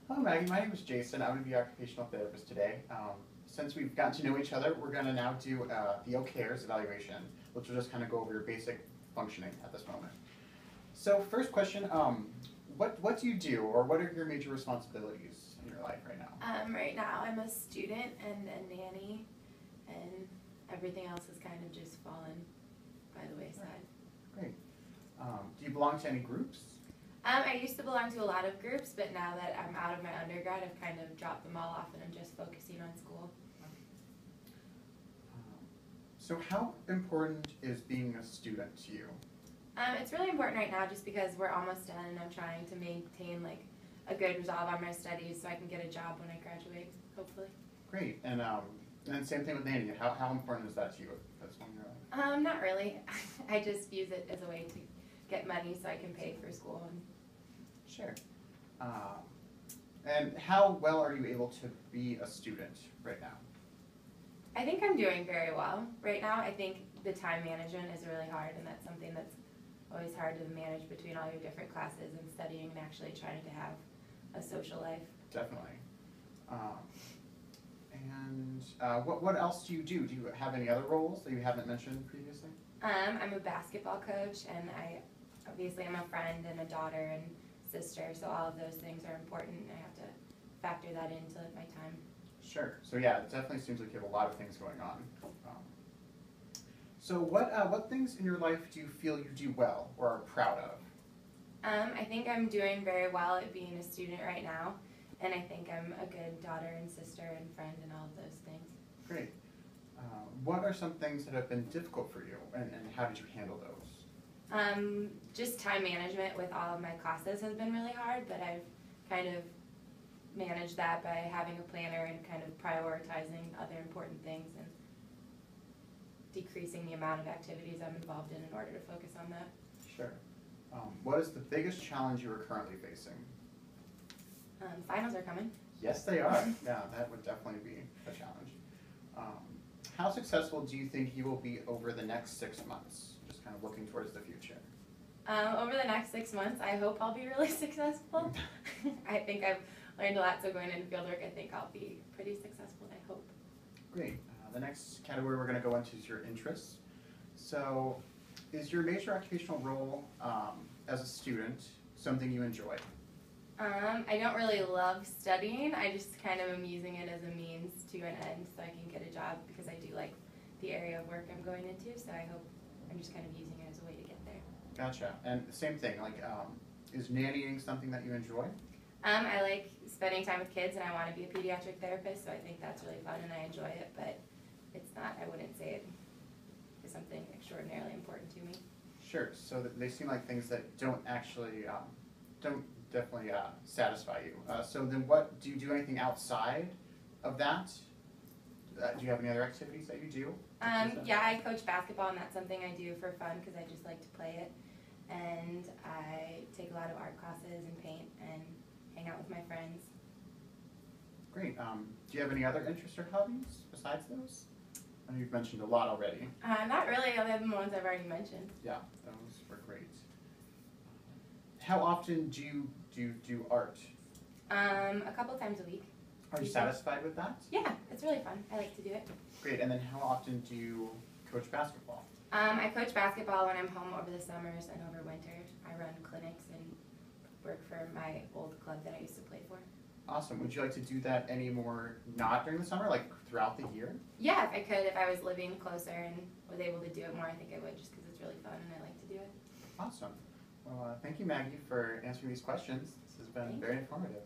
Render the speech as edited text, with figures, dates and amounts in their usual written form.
Hello Maggie, my name is Jason. I'm going to be your occupational therapist today. Since we've gotten to know each other, we're going to now do the OCAIRS evaluation, which will just kind of go over your basic functioning at this moment. So first question, what do you do, or what are your major responsibilities in your life right now? Right now I'm a student and a nanny, and everything else has kind of just fallen by the wayside. Great. Do you belong to any groups? I used to belong to a lot of groups, but now that I'm out of my undergrad, I've kind of dropped them all off and I'm just focusing on school. So how important is being a student to you? It's really important right now just because we're almost done and I'm trying to maintain like a good resolve on my studies so I can get a job when I graduate, hopefully. Great. And same thing with nanny. How important is that to you at this point in your life? Not really. I just use it as a way to get money so I can pay for school. Sure. And how well are you able to be a student right now? I think I'm doing very well right now. I think the time management is really hard, and that's something that's always hard to manage between all your different classes and studying and actually trying to have a social life. Definitely. What else do you do? Do you have any other roles that you haven't mentioned previously? I'm a basketball coach, and obviously I'm a friend and a daughter and sister, so all of those things are important, and I have to factor that into my time. Sure. So yeah, it definitely seems like you have a lot of things going on. So what things in your life do you feel you do well or are proud of? I think I'm doing very well at being a student right now, and I think I'm a good daughter and sister and friend and all of those things. Great. What are some things that have been difficult for you, and how did you handle those? Just time management with all of my classes has been really hard, but I've kind of managed that by having a planner and kind of prioritizing other important things and decreasing the amount of activities I'm involved in order to focus on that. Sure. What is the biggest challenge you are currently facing? Finals are coming. Yes, they are. Yeah, that would definitely be a challenge. How successful do you think you will be over the next 6 months? Just kind of looking towards the future. Over the next 6 months, I hope I'll be really successful. I think I've learned a lot, so going into fieldwork, I think I'll be pretty successful, I hope. Great. The next category we're going to go into is your interests. So, is your major occupational role as a student something you enjoy? I don't really love studying. I just kind of am using it as a means to an end so I can get a job because I do like the area of work I'm going into, so I hope I'm just kind of using it as a way to get there. Gotcha. And same thing, like, is nannying something that you enjoy? I like spending time with kids, and I want to be a pediatric therapist, so I think that's really fun and I enjoy it, but it's not, I wouldn't say it is something extraordinarily important to me. Sure. So they seem like things that don't actually, don't definitely satisfy you. So then what, do you do anything outside of that? Do you have any other activities that you do? Yeah, I coach basketball, and that's something I do for fun because I just like to play it. And I take a lot of art classes and paint and hang out with my friends. Great. Do you have any other interests or hobbies besides those? I know you've mentioned a lot already. Not really, other than the ones I've already mentioned. Yeah, those were great. How often do you do art? A couple times a week. Are you satisfied with that? Yeah, it's really fun. I like to do it. Great. And then how often do you coach basketball? I coach basketball when I'm home over the summers and over winter. I run clinics and work for my old club that I used to play for. Awesome. Would you like to do that any more, not during the summer, like throughout the year? Yeah, if I could, if I was living closer and was able to do it more, I think I would, just because it's really fun and I like to do it. Awesome. Well, thank you, Maggie, for answering these questions. This has been very informative.